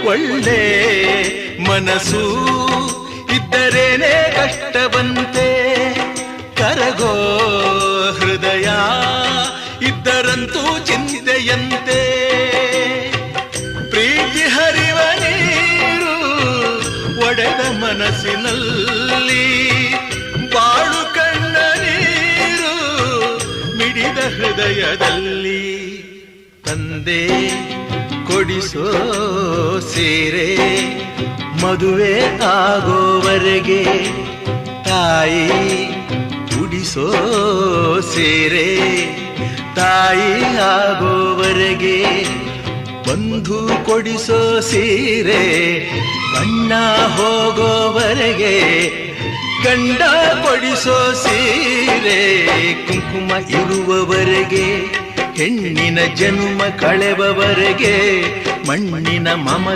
ಒಳ್ಳೆ ಮನಸ್ಸು ಇದ್ದರೇನೆ ಕಷ್ಟವಂತೆ, ಕರಗೋ ಹೃದಯ ಇದ್ದರಂತೂ ಚಿಂತೆಯಂತೆ. ಪ್ರೀತಿ ಹರಿವ ನೀರು ಒಡೆದ ಮನಸ್ಸಿನಲ್ಲಿ, ಬಾಳು ಕಣ್ಣ ನೀರು ಮಿಡಿದ ಹೃದಯದಲ್ಲಿ. ತಂದೆ ಕೊಡಿಸೋ ಸೀರೆ ಮದುವೆ ಆಗೋವರೆಗೆ, ತಾಯಿ ಉಡಿಸೋ ಸೀರೆ ತಾಯಿ ಆಗೋವರೆಗೆ, ಬಂಧು ಕೊಡಿಸೋ ಸೀರೆ ಬಣ್ಣ ಹೋಗೋವರೆಗೆ, ಗಂಡ ಕೊಡಿಸೋ ಸೀರೆ ಕುಂಕುಮ ಇರುವವರೆಗೆ, ಹೆಣ್ಣಿನ ಜನ್ಮ ಕಳೆವವರೆಗೆ, ಮಣ್ಣಿನ ಮಮ